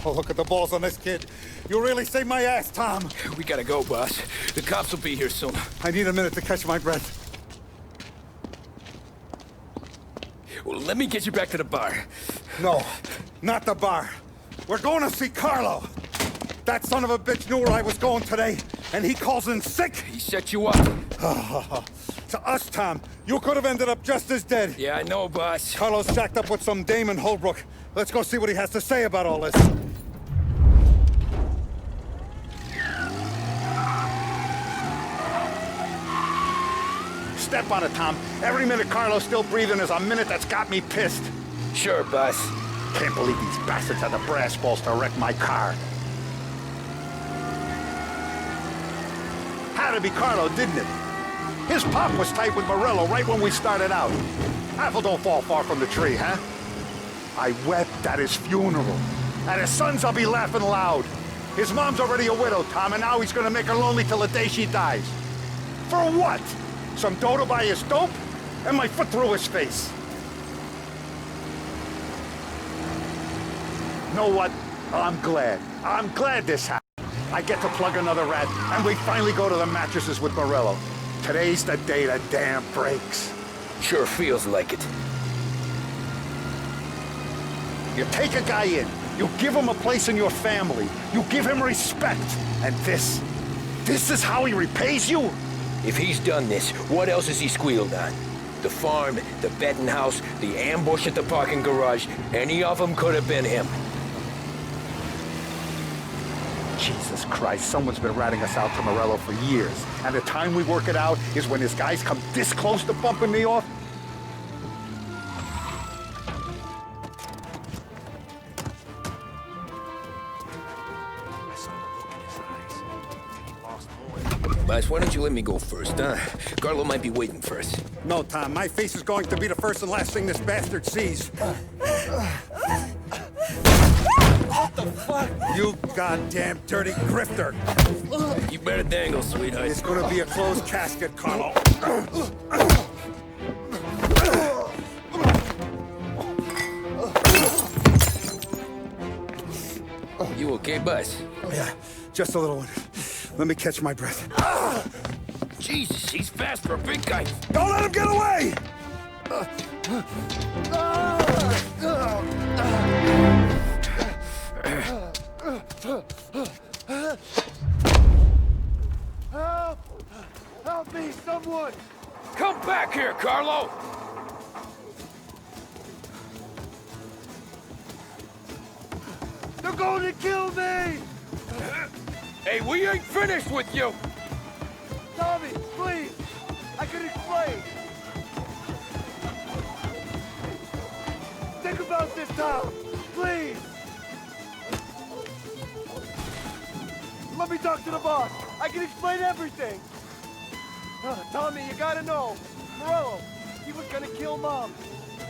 Oh, look at the balls on this kid. You really saved my ass, Tom. We gotta go, boss. The cops will be here soon. I need a minute to catch my breath. Well, let me get you back to the bar. No, not the bar. We're going to see Carlo. That son of a bitch knew where I was going today, and he calls in sick. He set you up. To us, Tom, you could have ended up just as dead. Yeah, I know, boss. Carlo's jacked up with some dame in Holbrook. Let's go see what he has to say about all this. Step on it, Tom. Every minute Carlo's still breathing is a minute that's got me pissed. Sure, boss. Can't believe these bastards had the brass balls to wreck my car. Had to be Carlo, didn't it? His pop was tight with Morello right when we started out. Apple don't fall far from the tree, huh? I wept at his funeral. At his son's, I'll be laughing loud. His mom's already a widow, Tom, and now he's gonna make her lonely till the day she dies. For what? Some dough to buy his dope? And my foot through his face. You know what? I'm glad. I'm glad this happened. I get to plug another rat, and we finally go to the mattresses with Morello. Today's the day the dam breaks. Sure feels like it. You take a guy in, you give him a place in your family, you give him respect, and this is how he repays you? If he's done this, what else has he squealed on? The farm, the betting house, the ambush at the parking garage, any of them could have been him. Jesus Christ, someone's been ratting us out to Morello for years. And the time we work it out is when his guys come this close to bumping me off? Boss, why don't you let me go first, huh? Carlo might be waiting for us. No, Tom. My face is going to be the first and last thing this bastard sees. What the fuck? You goddamn dirty grifter. You better dangle, sweetheart. It's gonna be a closed casket, Carlo. You okay, boss? Yeah, just a little one. Let me catch my breath. Jesus, he's fast for a big guy. Don't let him get away! Help! Help me, someone! Come back here, Carlo! They're going to kill me! Hey, we ain't finished with you! Tommy, please! I can explain! Think about this, Tom! Please! Let me talk to the boss! I can explain everything! Tommy, you gotta know! Morello, he was gonna kill Mom!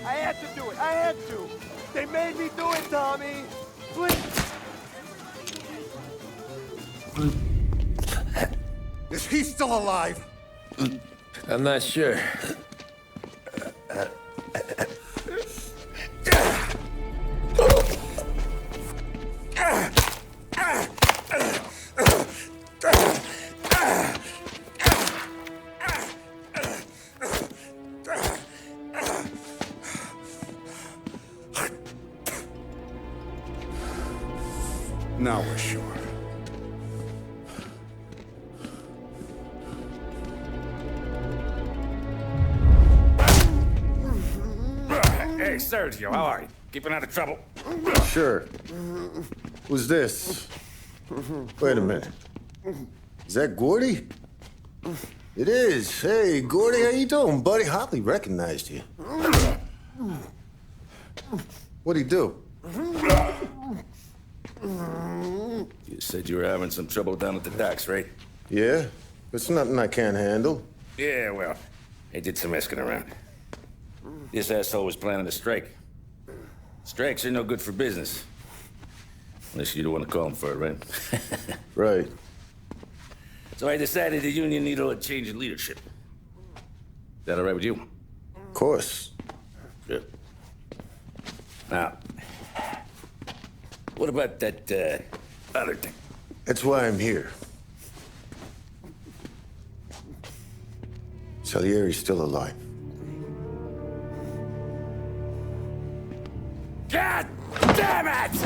I had to do it! I had to! They made me do it, Tommy! Please! Is he still alive? I'm not sure. Now we're sure. Hey, Sergio, how are you? Keeping out of trouble? Sure. Who's this? Wait a minute. Is that Gordy? It is. Hey, Gordy, how you doing, buddy? Hardly recognized you. What'd he do? You said you were having some trouble down at the docks, right? Yeah? It's nothing I can't handle. Yeah, well, I did some asking around. This asshole was planning a strike. Strikes are no good for business. Unless you don't want to call him for it, right? Right. So I decided the union needed a change in leadership. Is that all right with you? Of course. Good. Now, What about that, other thing? That's why I'm here. Salieri's still alive. God damn it!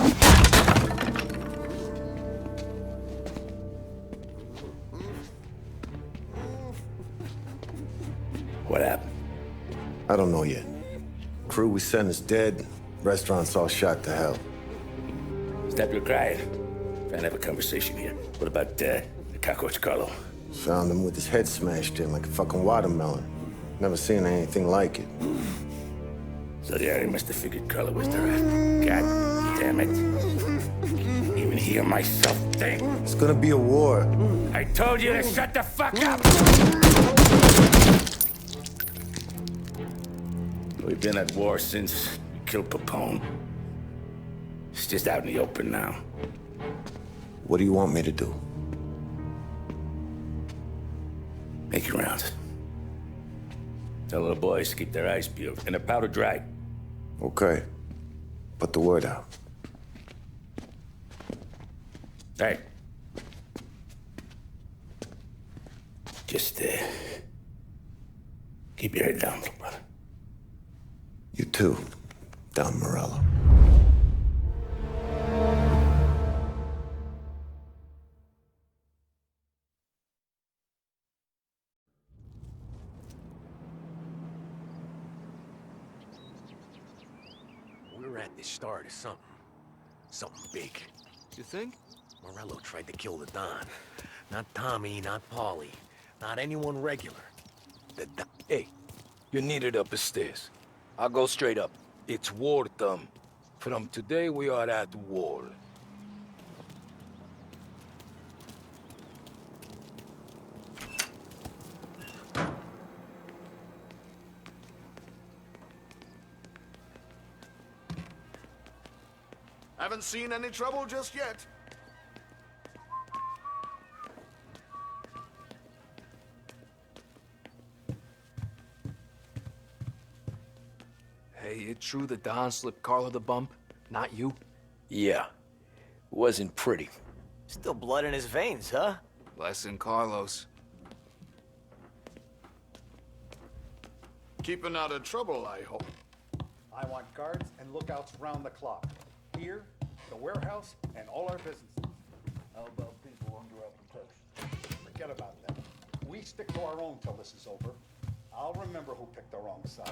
What happened? I don't know yet. Crew we sent is dead. Restaurant's all shot to hell. Stop your crying. Trying to have a conversation here. What about, the cockroach Carlo? Found him with his head smashed in like a fucking watermelon. Never seen anything like it. So the area must have figured Carlo was the rat. God damn it. Even hear myself think. It's gonna be a war. I told you to shut the fuck up! We've been at war since we killed Papone. It's just out in the open now. What do you want me to do? Make your rounds. Tell little boys to keep their eyes peeled and their powder dry. Okay. Put the word out. Hey. Just, keep your head down, little brother. You too, Don Morello. We're at the start of something. Something big. You think? Morello tried to kill the Don. Not Tommy, not Paulie. Not anyone regular. The Don. Hey, you're needed up the stairs. I'll go straight up. It's war time. From today, we are at war. Haven't seen any trouble just yet. Hey, it true the Don slipped Carlo the bump? Not you? Yeah. Wasn't pretty. Still blood in his veins, huh? Less than Carlos. Keeping out of trouble, I hope. I want guards and lookouts round the clock. Here, the warehouse, and all our businesses. How about people under our protection? Forget about that. We stick to our own till this is over. I'll remember who picked the wrong side.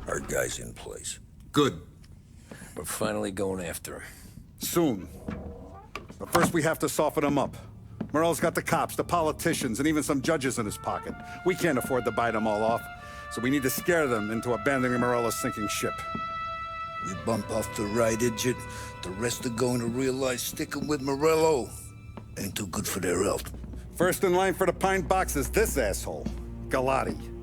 Our guy's in place. Good. We're finally going after him. Soon. But first we have to soften him up. Morello's got the cops, the politicians, and even some judges in his pocket. We can't afford to bite them all off, so we need to scare them into abandoning Morello's sinking ship. We bump off the right idiot, the rest are going to realize sticking with Morello ain't too good for their health. First in line for the pine box is this asshole, Galati.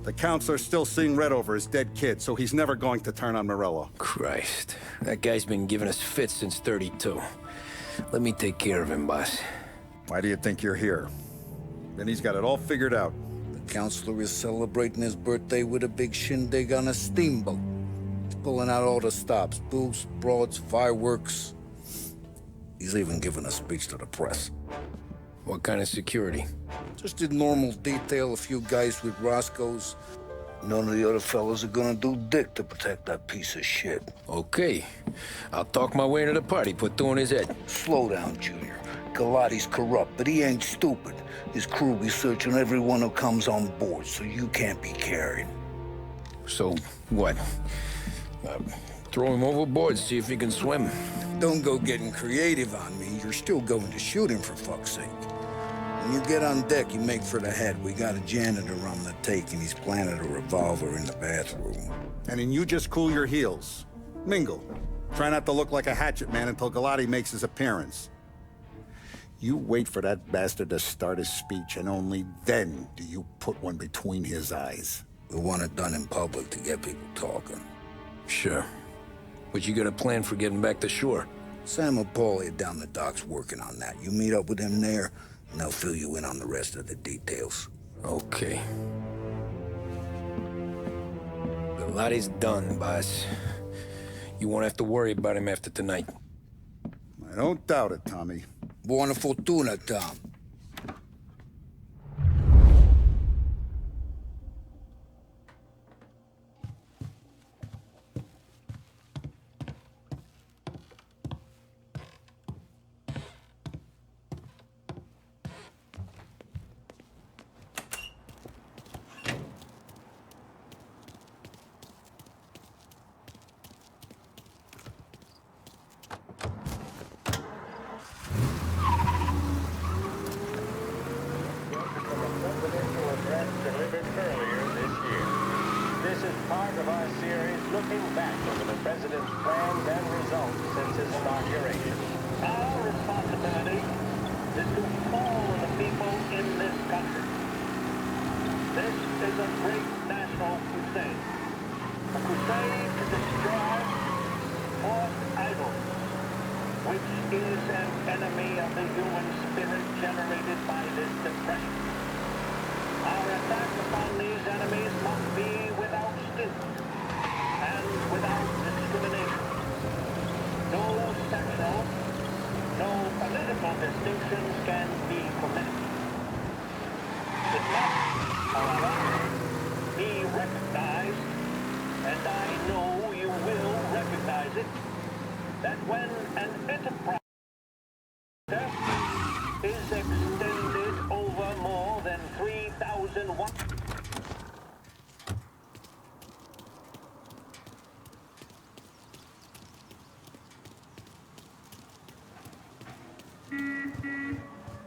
The counselor's still seeing red over his dead kid, so he's never going to turn on Morello. Christ. That guy's been giving us fits since 32. Let me take care of him, boss. Why do you think you're here? Then he's got it all figured out. The counselor is celebrating his birthday with a big shindig on a steamboat. He's pulling out all the stops, booze, broads, fireworks. He's even giving a speech to the press. What kind of security? Just did normal detail, a few guys with Roscoe's. None of the other fellas are gonna do dick to protect that piece of shit. Okay. I'll talk my way into the party, put two in his head. Slow down, Junior. Galati's corrupt, but he ain't stupid. His crew be searching everyone who comes on board, so you can't be carried. So, what? Throw him overboard, see if he can swim. Don't go getting creative on me. You're still going to shoot him, for fuck's sake. When you get on deck, you make for the head. We got a janitor on the take, and he's planted a revolver in the bathroom. And then you just cool your heels. Mingle. Try not to look like a hatchet man until Galati makes his appearance. You wait for that bastard to start his speech, and only then do you put one between his eyes. We want it done in public to get people talking. Sure. But you got a plan for getting back to shore? Sam and Paulie are down the docks working on that. You meet up with them there, and they'll fill you in on the rest of the details. Okay. The lot is done, boss. You won't have to worry about him after tonight. I don't doubt it, Tommy. Buona fortuna, Tom.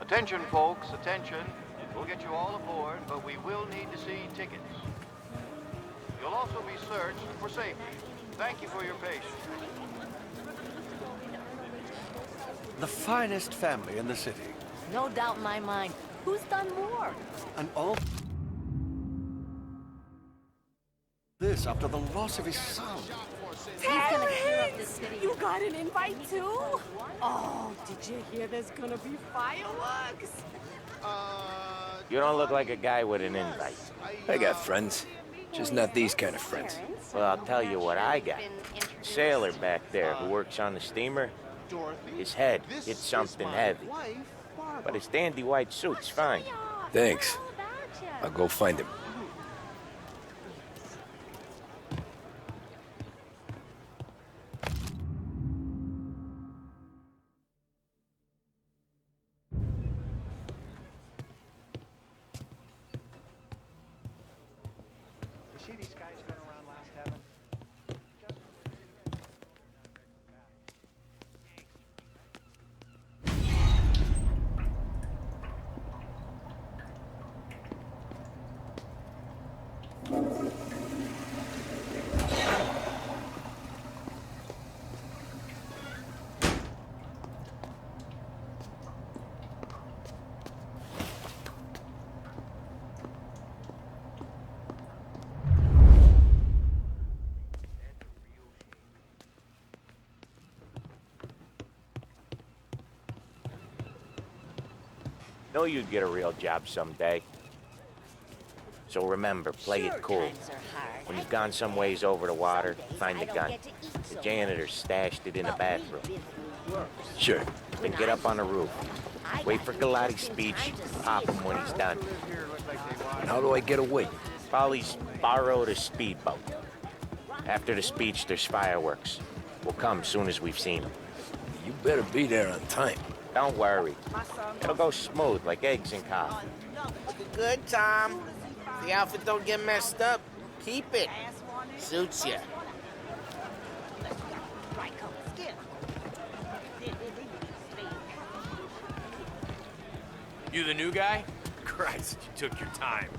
Attention, folks, attention. We'll get you all aboard, but we will need to see tickets. You'll also be searched for safety. Thank you for your patience. The finest family in the city. No doubt in my mind. Who's done more? And all this after the loss of his son. Terrence! You got an invite too? Oh, did you hear there's gonna be fireworks? You don't look like a guy with an invite. I got friends. Just not these kind of friends. Well, I'll tell you what I got. Sailor back there who works on the steamer. His head hit something heavy. But his dandy white suit's fine. Thanks. I'll go find him. Know you'd get a real job someday. So remember, play it cool. When you've gone some ways over the water, find the gun. The janitor stashed it in the bathroom. Sure. Then get up on the roof. Wait for Galati's speech, pop him when he's done. And how do I get away? Polly's borrowed a speedboat. After the speech, there's fireworks. We'll come soon as we've seen them. You better be there on time. Don't worry. It'll go smooth like eggs and coffee. Looking good, Tom. The outfit don't get messed up. Keep it. Suits you. You the new guy? Christ, you took your time.